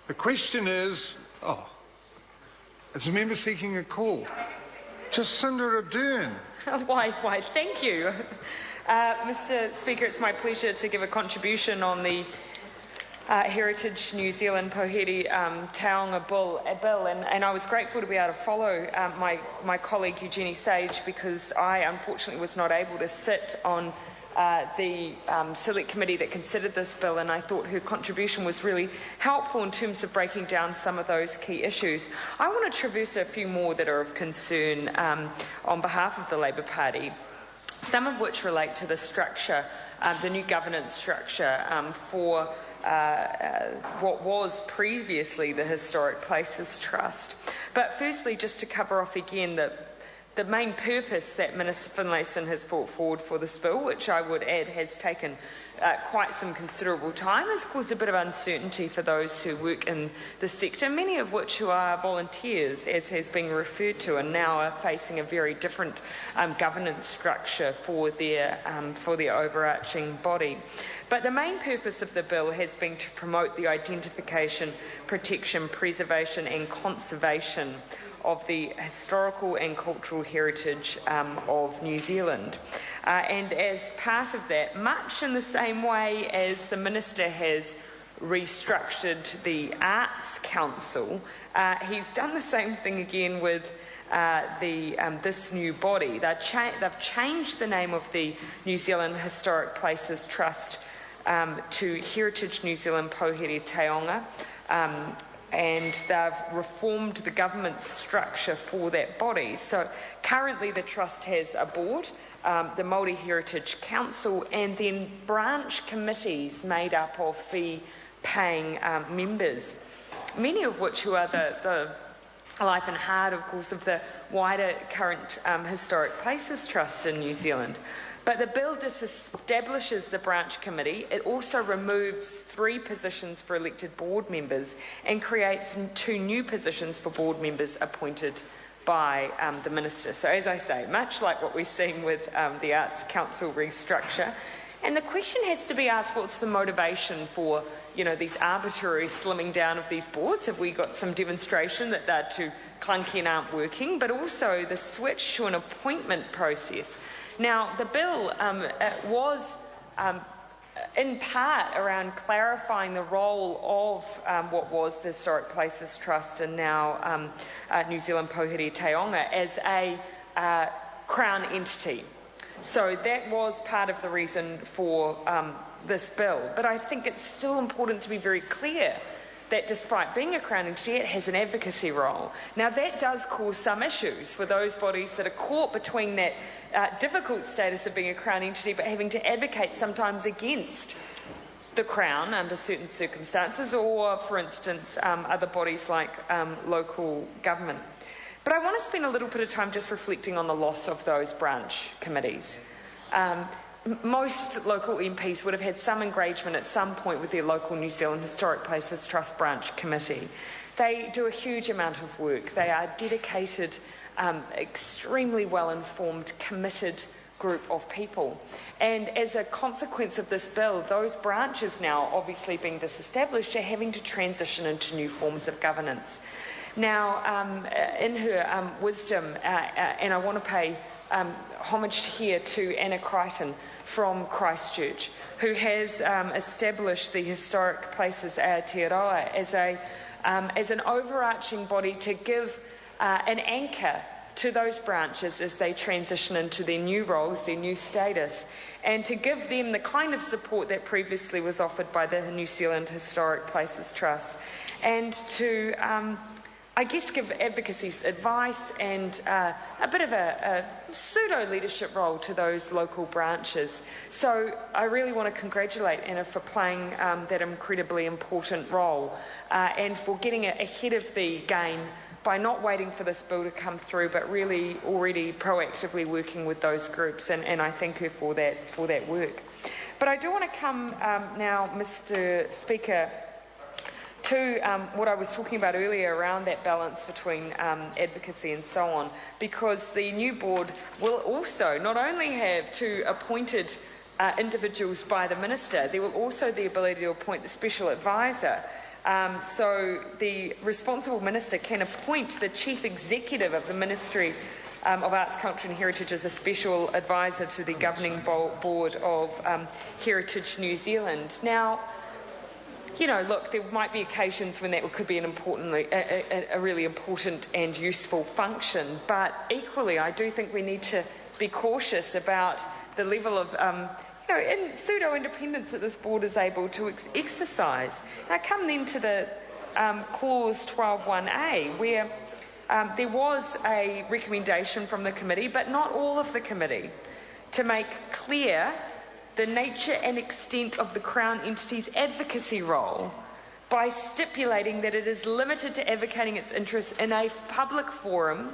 The question is, it's a member seeking a call. Jacinda Ardern. Why, thank you. Mr. Speaker, it's my pleasure to give a contribution on the Heritage New Zealand Pouhere Taonga bill, and I was grateful to be able to follow my colleague Eugenie Sage, because I unfortunately was not able to sit on the select committee that considered this bill, and I thought her contribution was really helpful in terms of breaking down some of those key issues. I want to traverse a few more that are of concern on behalf of the Labour Party, some of which relate to the structure, the new governance structure for what was previously the Historic Places Trust. But firstly, just to cover off again the main purpose that Minister Finlayson has brought forward for this bill, which I would add has taken quite some considerable time, has caused a bit of uncertainty for those who work in the sector, many of which who are volunteers, as has been referred to, and now are facing a very different governance structure for their overarching body. But the main purpose of the bill has been to promote the identification, protection, preservation and conservation of the historical and cultural heritage of New Zealand. And as part of that, much in the same way as the Minister has restructured the Arts Council, he's done the same thing again with this new body. They've changed the name of the New Zealand Historic Places Trust to Heritage New Zealand Pouhere Taonga, and they've reformed the government structure for that body. So currently the Trust has a board, the Māori Heritage Council, and then branch committees made up of fee-paying members, many of which who are the life and heart, of course, of the wider current Historic Places Trust in New Zealand. But the bill disestablishes the branch committee. It also removes 3 positions for elected board members and creates 2 new positions for board members appointed by the Minister. So as I say, much like what we're seeing with the Arts Council restructure. And the question has to be asked, what's the motivation for, these arbitrary slimming down of these boards? Have we got some demonstration that they're too clunky and aren't working? But also the switch to an appointment process. Now, the bill was in part around clarifying the role of what was the Historic Places Trust and now New Zealand Pouhere Taonga as a Crown entity. So that was part of the reason for this bill. But I think it's still important to be very clear that despite being a Crown entity, it has an advocacy role. Now, that does cause some issues for those bodies that are caught between that difficult status of being a Crown entity but having to advocate sometimes against the Crown under certain circumstances, or, for instance, other bodies like local government. But I want to spend a little bit of time just reflecting on the loss of those branch committees. Most local MPs would have had some engagement at some point with their local New Zealand Historic Places Trust branch committee. They do a huge amount of work. They are dedicated, extremely well-informed, committed group of people. And as a consequence of this bill, those branches now, obviously being disestablished, are having to transition into new forms of governance. Now, in her wisdom, and I want to pay homage here to Anna Crichton from Christchurch, who has established the Historic Places Aotearoa as an overarching body to give an anchor to those branches as they transition into their new roles, their new status, and to give them the kind of support that previously was offered by the New Zealand Historic Places Trust, and to give advocacy advice and a bit of a pseudo-leadership role to those local branches. So I really want to congratulate Anna for playing that incredibly important role and for getting ahead of the game by not waiting for this bill to come through, but really already proactively working with those groups, and I thank her for that work. But I do want to come now, Mr. Speaker, to what I was talking about earlier around that balance between advocacy and so on, because the new board will also not only have 2 appointed individuals by the Minister, there will also be the ability to appoint the Special Advisor So the responsible minister can appoint the chief executive of the Ministry of Arts, Culture and Heritage as a special advisor to the governing board of Heritage New Zealand. Now, look, there might be occasions when that could be a really important and useful function, but equally I do think we need to be cautious about the level of pseudo-independence that this board is able to exercise. And I come then to the clause 12.1a, where there was a recommendation from the committee, but not all of the committee, to make clear the nature and extent of the Crown entity's advocacy role by stipulating that it is limited to advocating its interests in a public forum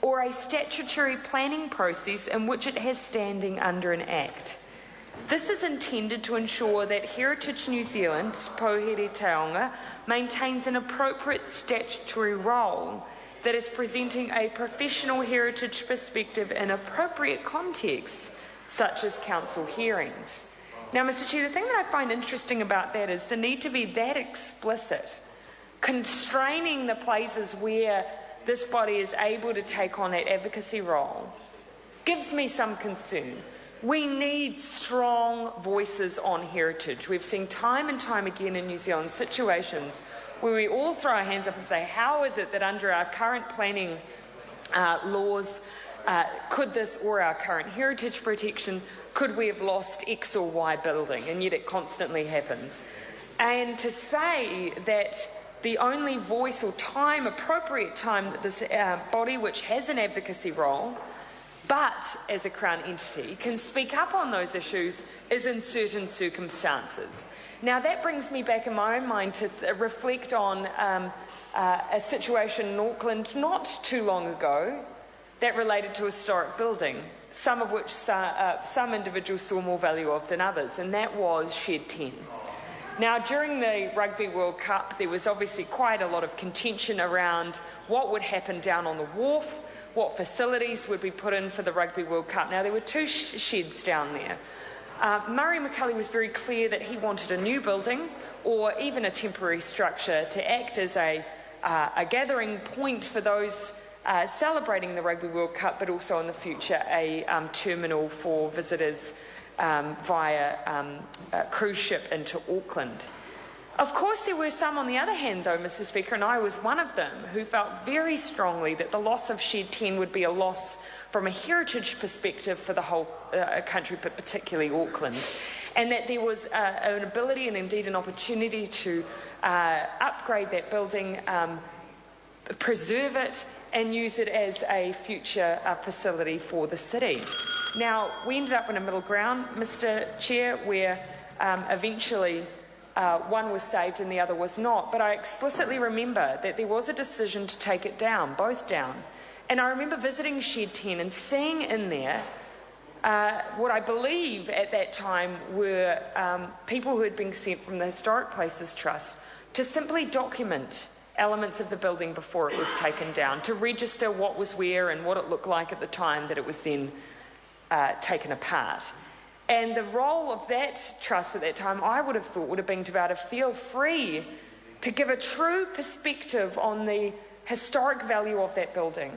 or a statutory planning process in which it has standing under an Act. This is intended to ensure that Heritage New Zealand, Pouhere Taonga, maintains an appropriate statutory role that is presenting a professional heritage perspective in appropriate contexts, such as council hearings. Now, Mr. Chair, the thing that I find interesting about that is the need to be that explicit, constraining the places where this body is able to take on that advocacy role, gives me some concern. We need strong voices on heritage. We've seen time and time again in New Zealand situations where we all throw our hands up and say, how is it that under our current planning laws, could this, or our current heritage protection, could we have lost X or Y building? And yet it constantly happens. And to say that the only voice or time, appropriate time, that this body, which has an advocacy role, but as a Crown entity, can speak up on those issues is in certain circumstances. Now, that brings me back in my own mind to reflect on a situation in Auckland not too long ago that related to a historic building, some of which some individuals saw more value of than others, and that was Shed 10. Now, during the Rugby World Cup, there was obviously quite a lot of contention around what would happen down on the wharf, what facilities would be put in for the Rugby World Cup. Now, there were two sheds down there. Murray McCully was very clear that he wanted a new building or even a temporary structure to act as a gathering point for those celebrating the Rugby World Cup, but also in the future a terminal for visitors via cruise ship into Auckland. Of course, there were some on the other hand, though, Mr. Speaker, and I was one of them, who felt very strongly that the loss of Shed 10 would be a loss from a heritage perspective for the whole country, but particularly Auckland, and that there was an ability and indeed an opportunity to upgrade that building, preserve it, and use it as a future facility for the city. Now, we ended up in a middle ground, Mr. Chair, where eventually one was saved and the other was not. But I explicitly remember that there was a decision to take it down, both down. And I remember visiting Shed 10 and seeing in there what I believe at that time were people who had been sent from the Historic Places Trust to simply document elements of the building before it was taken down, to register what was where and what it looked like at the time that it was then taken apart. And the role of that trust at that time, I would have thought, would have been to be able to feel free to give a true perspective on the historic value of that building.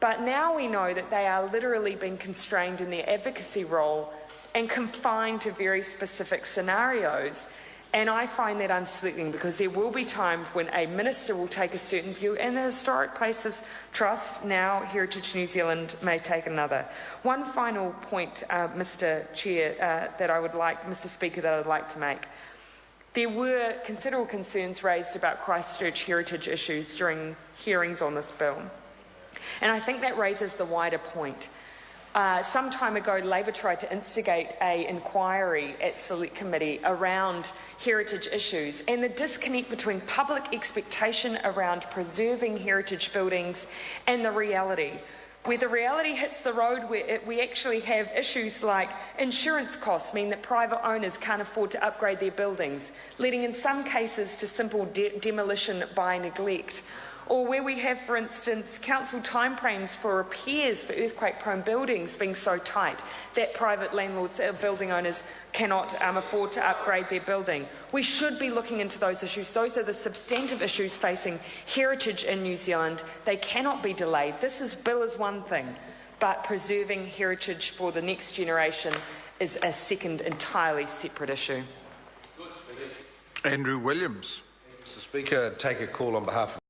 But now we know that they are literally being constrained in their advocacy role and confined to very specific scenarios. And I find that unsettling, because there will be times when a minister will take a certain view and the Historic Places Trust, now Heritage New Zealand, may take another. One final point, Mr. Chair, Mr. Speaker, that I would like to make. There were considerable concerns raised about Christchurch heritage issues during hearings on this bill. And I think that raises the wider point. Some time ago, Labor tried to instigate an inquiry at Select Committee around heritage issues and the disconnect between public expectation around preserving heritage buildings and the reality. Where the reality hits the road, we actually have issues like insurance costs mean that private owners can't afford to upgrade their buildings, leading in some cases to simple demolition by neglect. or where we have, for instance, council timeframes for repairs for earthquake-prone buildings being so tight that private landlords, building owners, cannot afford to upgrade their building. We should be looking into those issues. Those are the substantive issues facing heritage in New Zealand. They cannot be delayed. This bill is one thing, but preserving heritage for the next generation is a second, entirely separate issue. Andrew Williams. Mr. Speaker, take a call on behalf of